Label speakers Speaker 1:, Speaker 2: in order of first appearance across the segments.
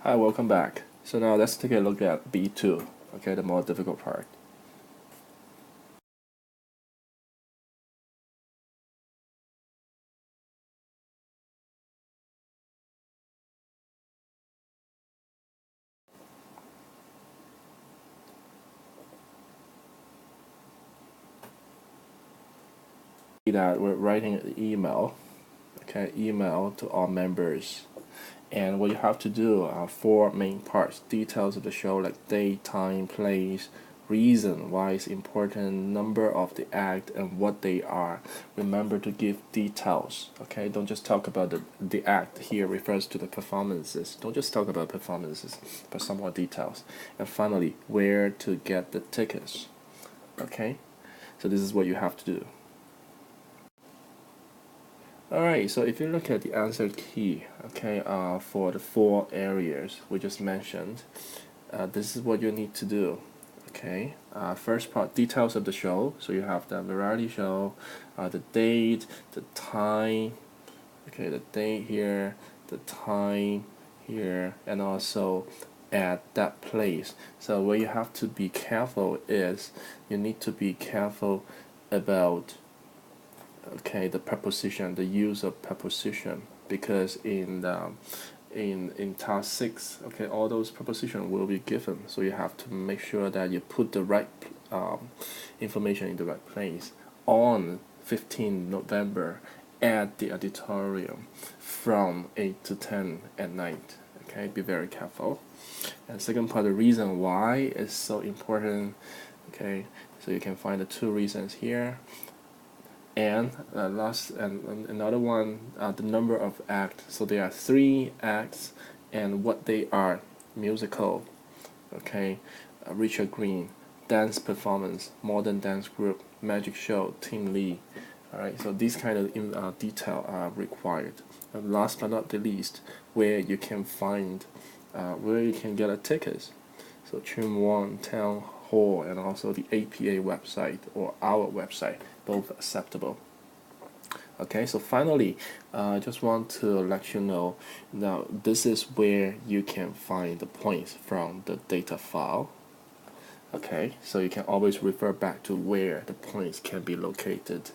Speaker 1: Hi, welcome back. So now let's take a look at B2, okay, the more difficult part. That we're writing an email, okay, email to all members. And what you have to do are four main parts: details of the show, like date, time, place, reason why it's important, number of the act, and what they are. Remember to give details, okay? Don't just talk about the act. Here refers to the performances. Don't just talk about performances, but some more details. And finally, where to get the tickets, okay? So this is what you have to do. Alright, so if you look at the answer key, okay, for the four areas we just mentioned, this is what you need to do. Okay, first part, details of the show. So you have the variety show, the date, the time, okay, the date here, the time here, and also at that place. So what you have to be careful is you need to be careful about, okay, the preposition, the use of preposition, because in task 6, okay, all those prepositions will be given, so you have to make sure that you put the right information in the right place. On 15 November at the auditorium from 8 to 10 at night. Okay, be very careful. And second part, the reason why is so important. Okay, so you can find the two reasons here. And last and another one, the number of acts. So there are 3 acts and what they are: musical, okay, Richard Green, dance performance, modern dance group, magic show, team lead. Alright, so these kind of detail are required. And last but not the least, where you can find, where you can get a ticket. So Chum One Town Hall and also the APA website or our website, both acceptable. Okay, so finally, I just want to let you know, now this is where you can find the points from the data file. Okay, so you can always refer back to where the points can be located.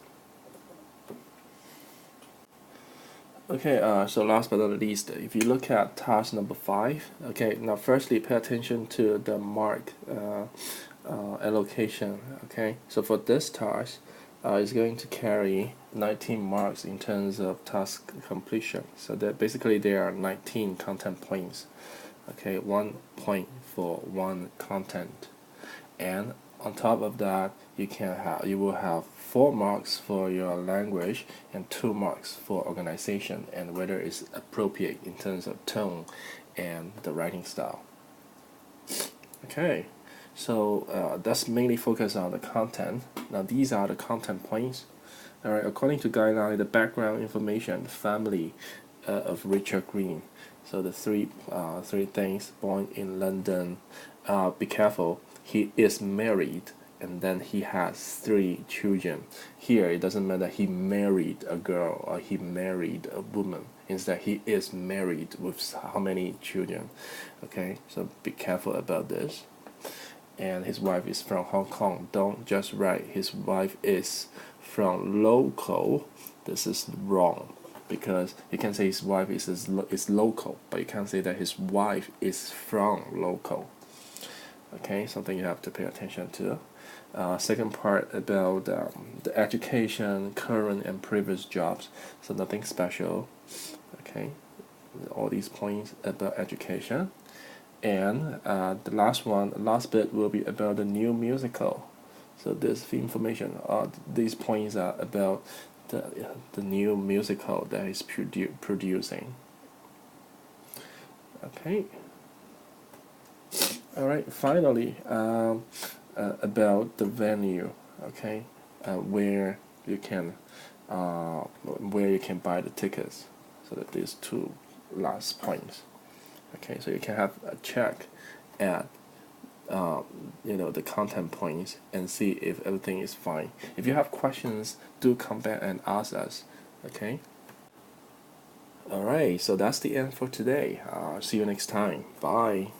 Speaker 1: Okay, so last but not least, if you look at task number 5, okay, now firstly pay attention to the mark allocation. Okay, so for this task, it's going to carry 19 marks in terms of task completion. So that basically there are 19 content points. Okay, 1 point for 1 content, and on top of that, you will have 4 marks for your language and 2 marks for organization and whether it's appropriate in terms of tone and the writing style. Okay, so that's mainly focused on the content. Now these are the content points. Alright, according to guideline, the background information, family of Richard Green. So the three things: born in London, be careful, he is married, and then he has 3 children. Here it doesn't matter he married a girl or he married a woman. Instead, he is married with how many children. Okay, so be careful about this. And his wife is from Hong Kong. Don't just write his wife is from local. This is wrong, because you can say his wife is local, but you can't say that his wife is from local. Okay, something you have to pay attention to. Second part about the education, current and previous jobs. So nothing special. Okay, all these points about education. And the last bit will be about the new musical. So this information, these points are about the new musical that is producing. Okay. All right. Finally, about the venue. Okay, where you can buy the tickets. So that these 2 last points. Okay, so you can have a check at the content points and see if everything is fine. If you have questions, do come back and ask us. Okay. Alright, so that's the end for today. See you next time. Bye.